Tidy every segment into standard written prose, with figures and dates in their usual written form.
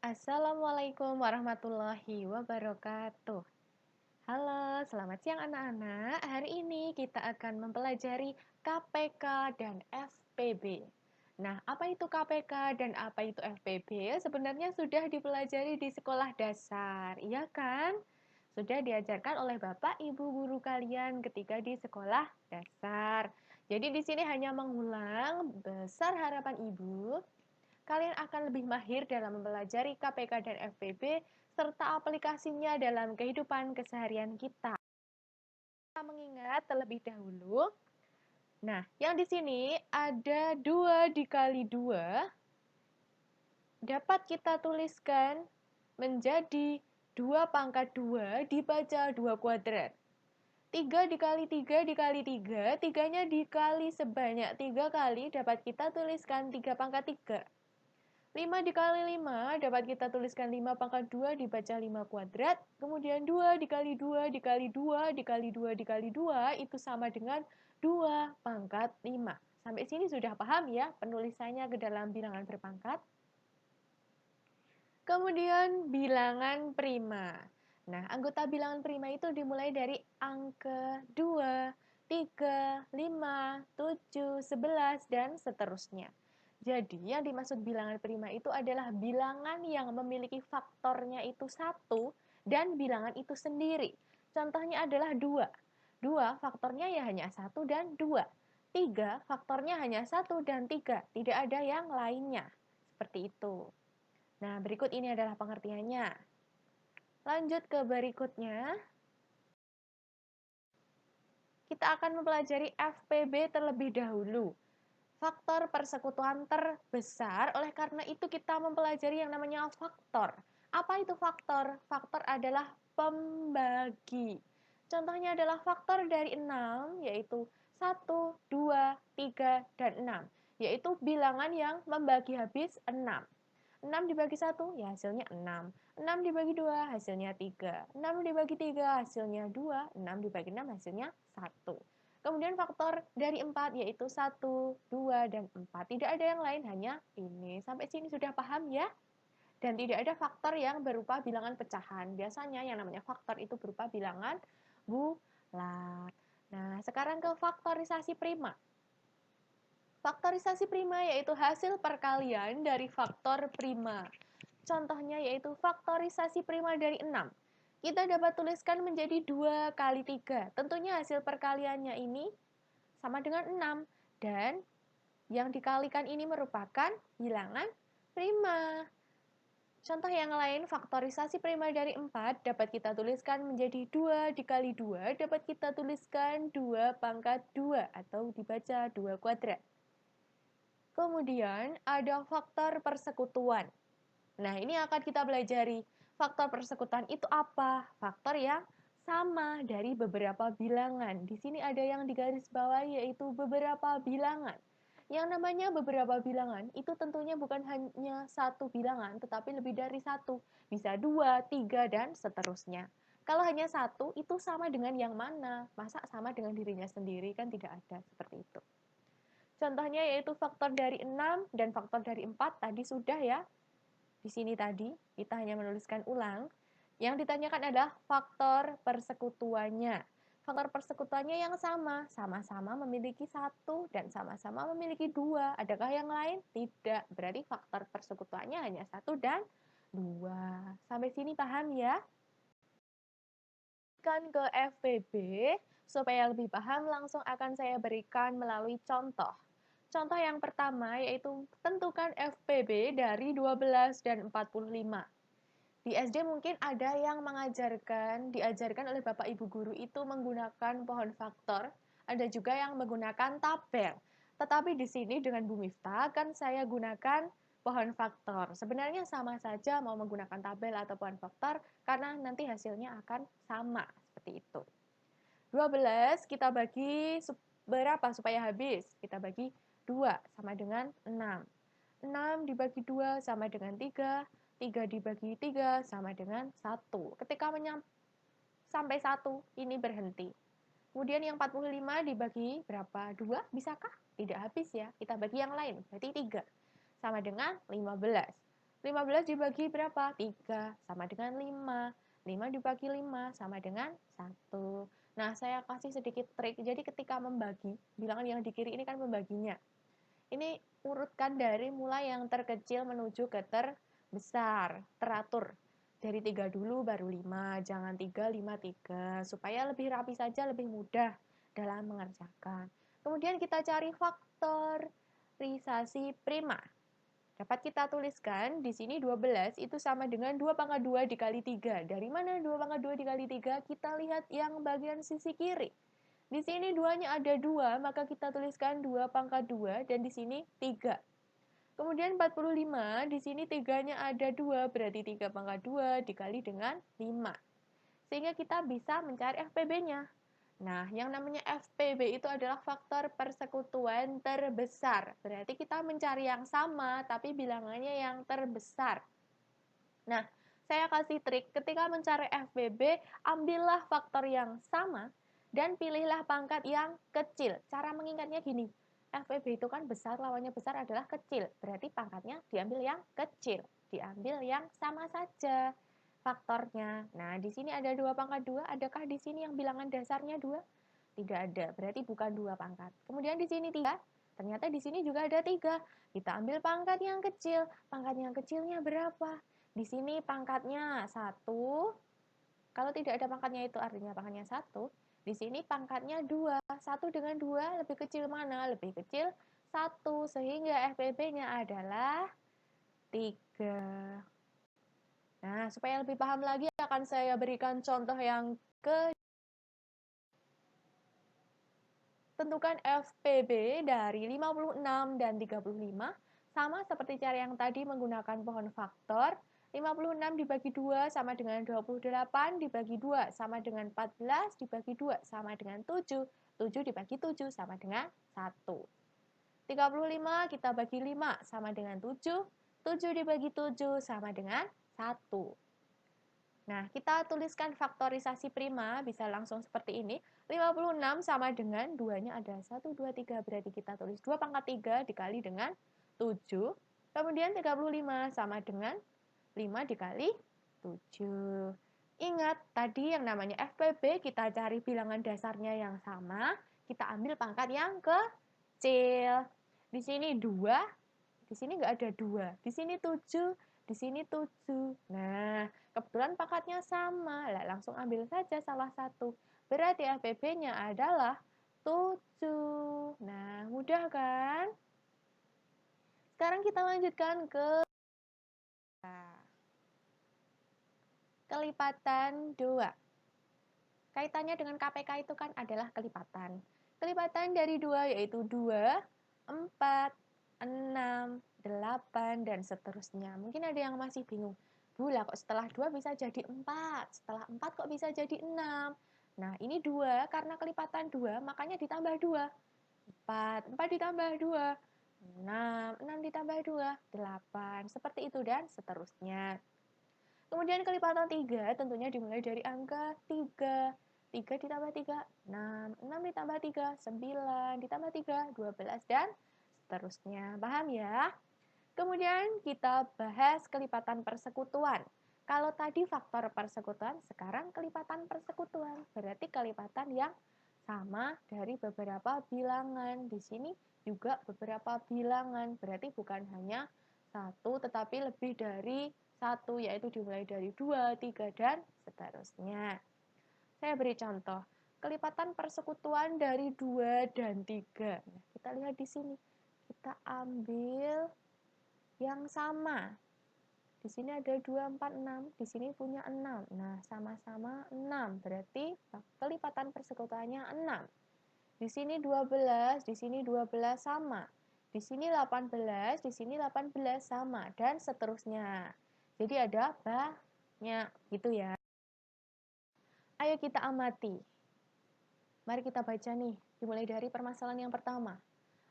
Assalamualaikum warahmatullahi wabarakatuh. Halo, selamat siang anak-anak. Hari ini kita akan mempelajari KPK dan FPB. Nah, apa itu KPK dan apa itu FPB? Sebenarnya sudah dipelajari di sekolah dasar, iya kan? Sudah diajarkan oleh Bapak Ibu guru kalian ketika di sekolah dasar. Jadi di sini hanya mengulang besar harapan Ibu kalian akan lebih mahir dalam mempelajari KPK dan FPB serta aplikasinya dalam kehidupan keseharian kita. Kita mengingat terlebih dahulu. Nah, yang di sini ada 2 dikali 2 dapat kita tuliskan menjadi 2 pangkat 2 dibaca 2 kuadrat. 3 dikali 3 dikali 3, 3-nya dikali sebanyak 3 kali dapat kita tuliskan 3 pangkat 3. 5 dikali 5 dapat kita tuliskan 5 pangkat 2 dibaca 5 kuadrat. Kemudian 2 dikali 2 dikali 2 dikali 2 dikali 2 itu sama dengan 2 pangkat 5. Sampai sini sudah paham ya penulisannya ke dalam bilangan berpangkat? Kemudian bilangan prima. Nah, anggota bilangan prima itu dimulai dari angka 2, 3, 5, 7, 11, dan seterusnya. Jadi, yang dimaksud bilangan prima itu adalah bilangan yang memiliki faktornya itu 1 dan bilangan itu sendiri. Contohnya adalah 2. 2 faktornya ya hanya 1 dan 2. 3 faktornya hanya 1 dan 3, tidak ada yang lainnya. Seperti itu. Nah, berikut ini adalah pengertiannya. Lanjut ke berikutnya. Kita akan mempelajari FPB terlebih dahulu. Faktor persekutuan terbesar, oleh karena itu kita mempelajari yang namanya faktor. Apa itu faktor? Faktor adalah pembagi. Contohnya adalah faktor dari 6, yaitu 1, 2, 3, dan 6. Yaitu bilangan yang membagi habis 6. 6 dibagi 1, ya hasilnya 6. 6 dibagi 2, hasilnya 3. 6 dibagi 3, hasilnya 2. 6 dibagi 6, hasilnya 1. Kemudian faktor dari 4, yaitu 1, 2, dan 4. Tidak ada yang lain, hanya ini. Sampai sini sudah paham ya? Dan tidak ada faktor yang berupa bilangan pecahan. Biasanya yang namanya faktor itu berupa bilangan bulat. Nah, sekarang ke faktorisasi prima. Faktorisasi prima yaitu hasil perkalian dari faktor prima. Contohnya yaitu faktorisasi prima dari 6. Kita dapat tuliskan menjadi 2 kali 3. Tentunya hasil perkaliannya ini sama dengan 6. Dan yang dikalikan ini merupakan bilangan prima. Contoh yang lain, faktorisasi prima dari 4 dapat kita tuliskan menjadi 2 dikali 2 dapat kita tuliskan 2 pangkat 2 atau dibaca 2 kuadrat. Kemudian ada faktor persekutuan. Nah, ini akan kita pelajari. Faktor persekutuan itu apa? Faktor yang sama dari beberapa bilangan. Di sini ada yang digarisbawahi yaitu beberapa bilangan. Yang namanya beberapa bilangan itu tentunya bukan hanya satu bilangan, tetapi lebih dari satu. Bisa 2, 3, dan seterusnya. Kalau hanya satu, itu sama dengan yang mana? Masa sama dengan dirinya sendiri? Kan tidak ada seperti itu. Contohnya yaitu faktor dari 6 dan faktor dari 4 tadi sudah ya. Di sini tadi kita hanya menuliskan ulang. Yang ditanyakan adalah faktor persekutuannya. Faktor persekutuannya yang sama-sama memiliki 1 dan sama-sama memiliki 2. Adakah yang lain? Tidak. Berarti faktor persekutuannya hanya 1 dan 2. Sampai sini paham ya? Kan ke FPB, supaya lebih paham langsung akan saya berikan melalui contoh. Contoh yang pertama yaitu tentukan FPB dari 12 dan 45. Di SD mungkin ada yang diajarkan oleh Bapak Ibu guru itu menggunakan pohon faktor, ada juga yang menggunakan tabel. Tetapi di sini dengan Bu Miftah kan saya gunakan pohon faktor. Sebenarnya sama saja mau menggunakan tabel atau pohon faktor karena nanti hasilnya akan sama seperti itu. 12 kita bagi berapa supaya habis? Kita bagi 2 sama dengan 6. 6 dibagi 2 sama dengan 3. 3 dibagi 3 sama dengan 1. Ketika sampai 1, ini berhenti. Kemudian yang 45 dibagi berapa? 2, bisakah? Tidak habis ya. Kita bagi yang lain, berarti 3. Sama dengan 15. 15 dibagi berapa? 3, sama dengan 5. 5 dibagi 5, sama dengan 1. Nah, saya kasih sedikit trik. Jadi ketika membagi, bilangan yang di kiri ini kan membaginya. Ini urutkan dari mulai yang terkecil menuju ke terbesar, teratur. Dari 3 dulu baru 5, jangan 3, 5, 3. Supaya lebih rapi saja, lebih mudah dalam mengerjakan. Kemudian kita cari faktorisasi prima. Dapat kita tuliskan di sini 12 itu sama dengan 2 pangkat 2 dikali 3. Dari mana 2 pangkat 2 dikali 3? Kita lihat yang bagian sisi kiri. Di sini 2-nya ada 2, maka kita tuliskan 2 pangkat 2 dan di sini 3. Kemudian 45, di sini 3-nya ada 2, berarti 3 pangkat 2 dikali dengan 5. Sehingga kita bisa mencari FPB-nya. Nah, yang namanya FPB itu adalah faktor persekutuan terbesar. Berarti kita mencari yang sama, tapi bilangannya yang terbesar. Nah, saya kasih trik, ketika mencari FPB, ambillah faktor yang sama, dan pilihlah pangkat yang kecil. Cara mengingatnya gini, FPB itu kan besar, lawannya besar adalah kecil. Berarti pangkatnya diambil yang kecil. Diambil yang sama saja faktornya. Nah, di sini ada 2 pangkat 2. Adakah di sini yang bilangan dasarnya 2? Tidak ada, berarti bukan 2 pangkat. Kemudian di sini 3. Ternyata di sini juga ada 3. Kita ambil pangkat yang kecil. Pangkat yang kecilnya berapa? Di sini pangkatnya 1. Kalau tidak ada pangkatnya itu artinya pangkatnya 1. Di sini pangkatnya 2. 1 dengan 2 lebih kecil mana? Lebih kecil 1. Sehingga FPB-nya adalah 3. Nah, supaya lebih paham lagi akan saya berikan contoh yang ke. Tentukan FPB dari 56 dan 35, sama seperti cara yang tadi menggunakan pohon faktor. 56 dibagi 2 sama dengan 28, dibagi 2 sama dengan 14, dibagi 2 sama dengan 7, 7 dibagi 7 sama dengan 1. 35 kita bagi 5 sama dengan 7, 7 dibagi 7 sama dengan 1. Nah, kita tuliskan faktorisasi prima, bisa langsung seperti ini. 56 sama dengan 2-nya ada 1, 2, 3, berarti kita tulis 2 pangkat 3 dikali dengan 7. Kemudian 35 sama dengan 5 dikali 7. Ingat, tadi yang namanya FPB, kita cari bilangan dasarnya yang sama, kita ambil pangkat yang kecil. Di sini 2, di sini nggak ada 2, di sini 7, di sini 7. Nah, kebetulan pangkatnya sama, langsung ambil saja salah satu. Berarti FPB-nya adalah 7. Nah, mudah kan? Sekarang kita lanjutkan ke kelipatan 2. Kaitannya dengan KPK itu kan adalah kelipatan. Kelipatan dari 2 yaitu 2, 4, 6, 8, dan seterusnya. Mungkin ada yang masih bingung. Bu, lah kok setelah 2 bisa jadi 4? Setelah 4 kok bisa jadi 6? Nah, ini 2 karena kelipatan 2, makanya ditambah 2. 4, 4 ditambah 2. 6, 6 ditambah 2, 8. Seperti itu dan seterusnya. Kemudian kelipatan 3 tentunya dimulai dari angka 3. 3 ditambah 3, 6. 6 ditambah 3, 9. Ditambah 3, 12. Dan seterusnya. Paham ya? Kemudian kita bahas kelipatan persekutuan. Kalau tadi faktor persekutuan, sekarang kelipatan persekutuan. Berarti kelipatan yang sama dari beberapa bilangan. Di sini juga beberapa bilangan. Berarti bukan hanya satu, tetapi lebih dari satu, yaitu dimulai dari 2, 3, dan seterusnya. Saya beri contoh. Kelipatan persekutuan dari 2 dan 3. Nah, kita lihat di sini. Kita ambil yang sama. Di sini ada 2, 4, 6. Di sini punya 6. Nah, sama-sama 6. Berarti kelipatan persekutuannya 6. Di sini 12, di sini 12 sama. Di sini 18, di sini 18 sama. Dan seterusnya. Jadi ada banyak gitu ya. Ayo kita amati. Mari kita baca nih. Dimulai dari permasalahan yang pertama.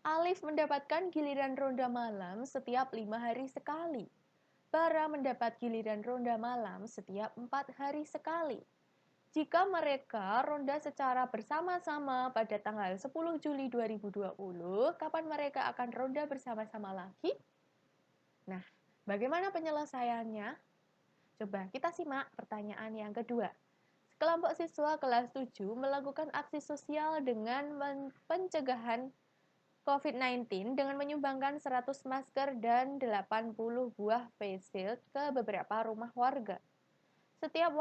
Alif mendapatkan giliran ronda malam setiap 5 hari sekali. Bara mendapat giliran ronda malam setiap 4 hari sekali. Jika mereka ronda secara bersama-sama pada tanggal 10 Juli 2020, kapan mereka akan ronda bersama-sama lagi? Nah, Bagaimana penyelesaiannya? Coba kita simak pertanyaan yang kedua. Kelompok siswa kelas 7 melakukan aksi sosial dengan pencegahan COVID-19 dengan menyumbangkan 100 masker dan 80 buah face shield ke beberapa rumah warga. Setiap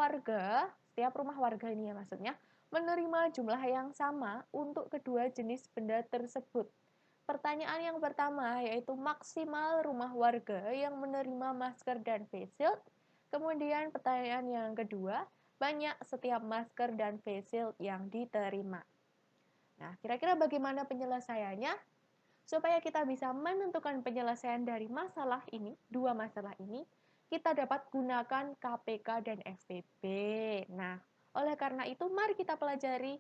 rumah warga ini ya maksudnya, menerima jumlah yang sama untuk kedua jenis benda tersebut. Pertanyaan yang pertama yaitu maksimal rumah warga yang menerima masker dan face shield. Kemudian pertanyaan yang kedua, banyak setiap masker dan face shield yang diterima. Nah, kira-kira bagaimana penyelesaiannya? Supaya kita bisa menentukan penyelesaian dari masalah ini, dua masalah ini, kita dapat gunakan KPK dan FPB. Nah, oleh karena itu mari kita pelajari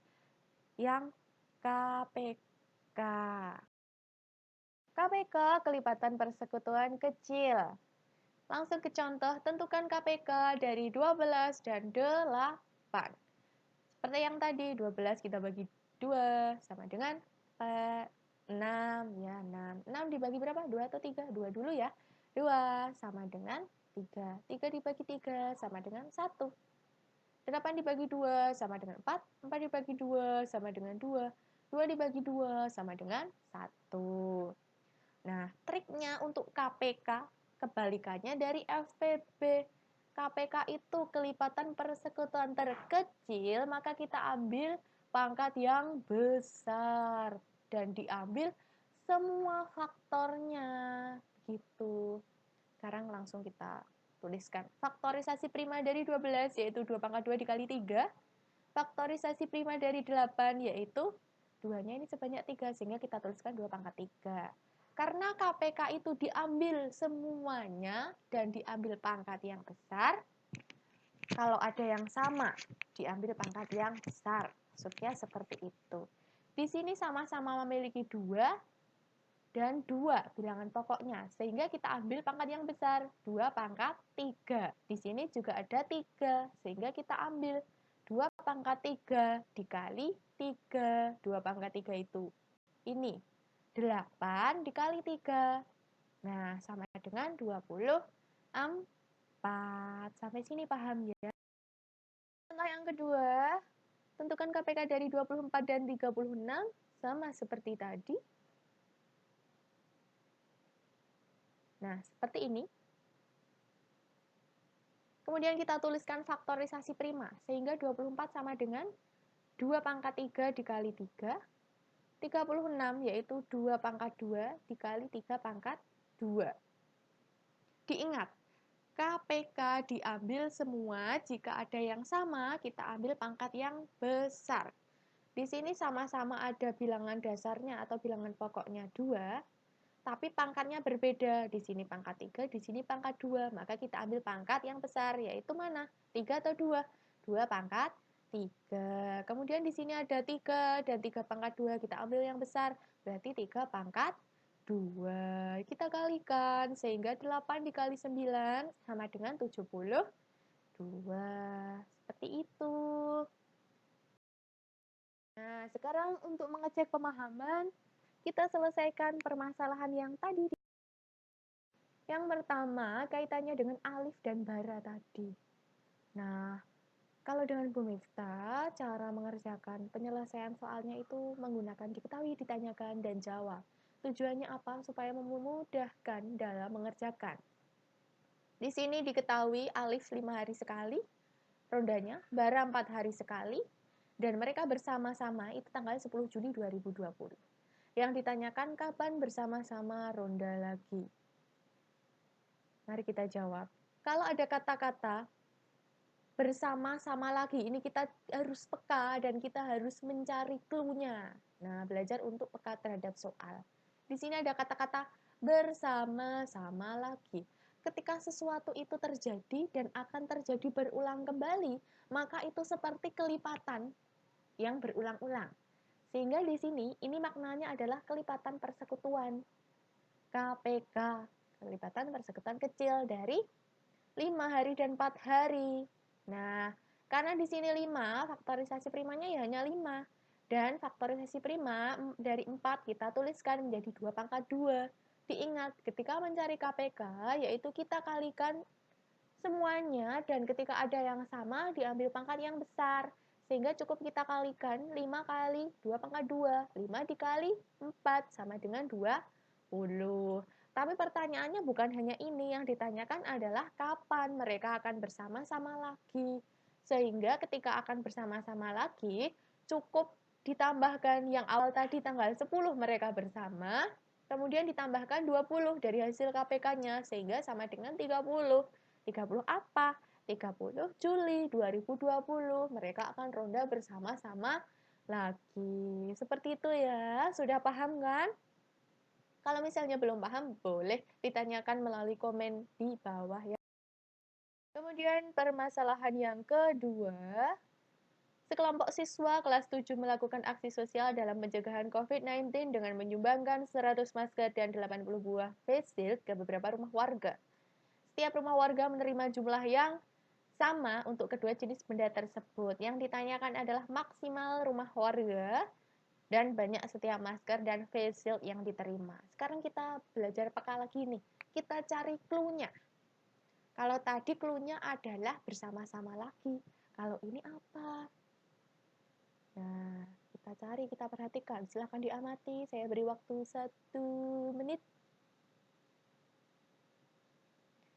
yang KPK. KPK, kelipatan persekutuan kecil. Langsung ke contoh, tentukan KPK dari 12 dan 8. Seperti yang tadi, 12 kita bagi 2 sama dengan 6, ya 6. 6 dibagi berapa? 2 atau 3? 2 dulu ya. 2 sama dengan 3. 3 dibagi 3 sama dengan 1. 8 dibagi 2 sama dengan 4. 4 dibagi 2 sama dengan 2. 2 dibagi 2 sama dengan 1. Nah, triknya untuk KPK, kebalikannya dari FPB. KPK itu kelipatan persekutuan terkecil, maka kita ambil pangkat yang besar dan diambil semua faktornya gitu. Sekarang langsung kita tuliskan. Faktorisasi prima dari 12 yaitu 2 pangkat 2 dikali 3. Faktorisasi prima dari 8 yaitu 2-nya ini sebanyak 3 sehingga kita tuliskan 2 pangkat 3. Karena KPK itu diambil semuanya dan diambil pangkat yang besar, kalau ada yang sama, diambil pangkat yang besar. Maksudnya seperti itu. Di sini sama-sama memiliki 2 dan 2 bilangan pokoknya. Sehingga kita ambil pangkat yang besar, 2 pangkat 3. Di sini juga ada 3, sehingga kita ambil 2 pangkat 3 dikali 3. 2 pangkat 3 itu ini 8 dikali 3. Nah, sama dengan 24. Sampai sini paham ya? Contoh yang kedua, tentukan KPK dari 24 dan 36 sama seperti tadi. Nah, seperti ini. Kemudian kita tuliskan faktorisasi prima, sehingga 24 sama dengan 2 pangkat 3 dikali 3. 36 yaitu 2 pangkat 2 dikali 3 pangkat 2. Diingat, KPK diambil semua, jika ada yang sama, kita ambil pangkat yang besar. Di sini sama-sama ada bilangan dasarnya atau bilangan pokoknya 2, tapi pangkatnya berbeda. Di sini pangkat 3, di sini pangkat 2. Maka kita ambil pangkat yang besar, yaitu mana? 3 atau 2? 2 pangkat 3. Kemudian di sini ada 3 dan 3 pangkat 2. Kita ambil yang besar, berarti 3 pangkat 2. Kita kalikan, sehingga 8 dikali 9 sama dengan 72. Seperti itu. Nah, sekarang untuk mengecek pemahaman, kita selesaikan permasalahan yang tadi. Yang pertama, kaitannya dengan alif dan bara tadi. Nah, kalau dengan Bu Miftah, cara mengerjakan penyelesaian soalnya itu menggunakan diketahui, ditanyakan, dan jawab. Tujuannya apa? Supaya memudahkan dalam mengerjakan. Di sini diketahui alif 5 hari sekali, rondanya, bara 4 hari sekali, dan mereka bersama-sama itu tanggal 10 Juli 2020. Yang ditanyakan kapan bersama-sama ronda lagi. Mari kita jawab. Kalau ada kata-kata bersama-sama lagi, ini kita harus peka dan kita harus mencari clue-nya. Nah, belajar untuk peka terhadap soal. Di sini ada kata-kata bersama-sama lagi. Ketika sesuatu itu terjadi dan akan terjadi berulang kembali, maka itu seperti kelipatan yang berulang-ulang. Sehingga di sini, ini maknanya adalah kelipatan persekutuan. KPK, kelipatan persekutuan kecil dari 5 hari dan 4 hari. Nah, karena di sini 5, faktorisasi primanya ya hanya 5. Dan faktorisasi prima dari 4 kita tuliskan menjadi 2 pangkat 2. Diingat, ketika mencari KPK, yaitu kita kalikan semuanya, dan ketika ada yang sama, diambil pangkat yang besar. Sehingga cukup kita kalikan 5 kali 2 pangkat 2. 5 dikali 4 sama dengan 20. Tapi pertanyaannya bukan hanya ini, yang ditanyakan adalah kapan mereka akan bersama-sama lagi. Sehingga ketika akan bersama-sama lagi, cukup ditambahkan yang awal tadi tanggal 10 mereka bersama, kemudian ditambahkan 20 dari hasil KPK-nya, sehingga sama dengan 30. 30 apa? 30 Juli 2020 mereka akan ronda bersama-sama lagi. Seperti itu ya. Sudah paham kan? Kalau misalnya belum paham, boleh ditanyakan melalui komen di bawah ya. Kemudian permasalahan yang kedua, sekelompok siswa kelas 7 melakukan aksi sosial dalam pencegahan COVID-19 dengan menyumbangkan 100 masker dan 80 buah face shield ke beberapa rumah warga. Setiap rumah warga menerima jumlah yang sama untuk kedua jenis benda tersebut. Yang ditanyakan adalah maksimal rumah warga dan banyak setiap masker dan face shield yang diterima. Sekarang kita belajar peka lagi nih. Kita cari clue-nya. Kalau tadi clue-nya adalah bersama-sama lagi. Kalau ini apa? Nah, kita cari, kita perhatikan. Silahkan diamati. Saya beri waktu 1 menit.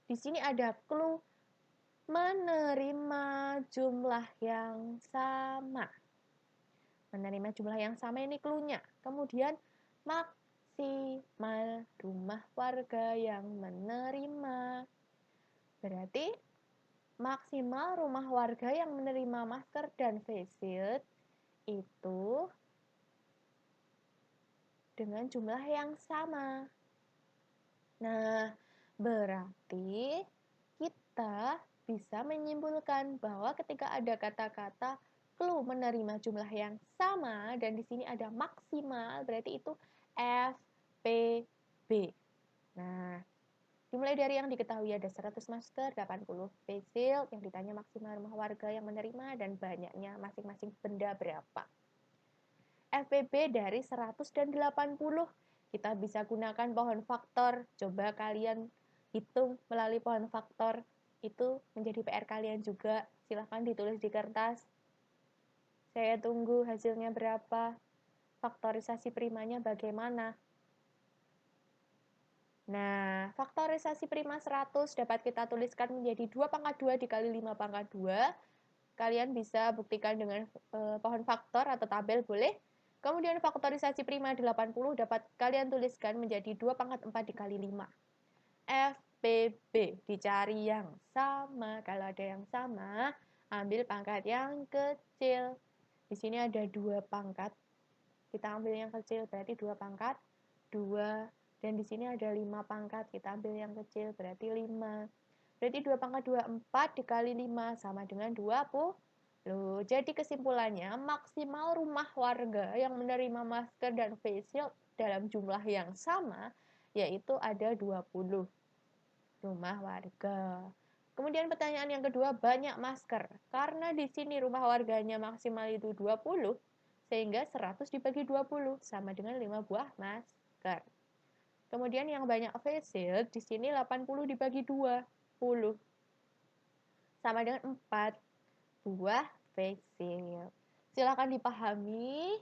Di sini ada clue menerima jumlah yang sama. Menerima jumlah yang sama ini clue-nya. Kemudian maksimal rumah warga yang menerima. Berarti maksimal rumah warga yang menerima masker dan face shield itu dengan jumlah yang sama. Nah, berarti kita bisa menyimpulkan bahwa ketika ada kata-kata clue menerima jumlah yang sama dan di sini ada maksimal, berarti itu FPB. Nah, dimulai dari yang diketahui ada 100 masker, 80 face shield, yang ditanya maksimal rumah warga yang menerima dan banyaknya masing-masing benda berapa. FPB dari 100 dan 80. Kita bisa gunakan pohon faktor. Coba kalian hitung melalui pohon faktor. Itu menjadi PR kalian juga. Silahkan ditulis di kertas. Saya tunggu hasilnya berapa. Faktorisasi primanya bagaimana. Nah, faktorisasi prima 100 dapat kita tuliskan menjadi 2 pangkat 2 dikali 5 pangkat 2. Kalian bisa buktikan dengan pohon faktor atau tabel boleh. Kemudian faktorisasi prima 80 dapat kalian tuliskan menjadi 2 pangkat 4 dikali 5. FPB dicari yang sama. Kalau ada yang sama, ambil pangkat yang kecil. Di sini ada 2 pangkat. Kita ambil yang kecil, berarti 2 pangkat 2. Dan di sini ada 5 pangkat. Kita ambil yang kecil, berarti 5. Berarti 2 pangkat 2, 4 dikali 5 sama dengan 20. Loh, jadi kesimpulannya maksimal rumah warga yang menerima masker dan face shield dalam jumlah yang sama yaitu ada 20 rumah warga. Kemudian pertanyaan yang kedua, banyak masker. Karena di sini rumah warganya maksimal itu 20, sehingga 100 dibagi 20 sama dengan 5 buah masker. Kemudian yang banyak face shield di sini 80 dibagi 20 sama dengan 4 buah face shield. Silakan dipahami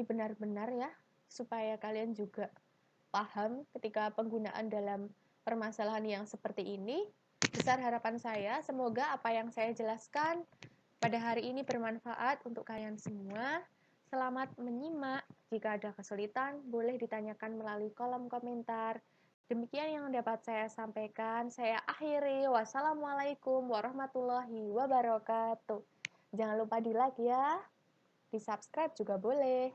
benar-benar ya, supaya kalian juga paham ketika penggunaan dalam permasalahan yang seperti ini. Besar harapan saya, semoga apa yang saya jelaskan pada hari ini bermanfaat untuk kalian semua. Selamat menyimak. Jika ada kesulitan, boleh ditanyakan melalui kolom komentar. Demikian yang dapat saya sampaikan. Saya akhiri. Wassalamualaikum warahmatullahi wabarakatuh. Jangan lupa di like ya. Di subscribe juga boleh.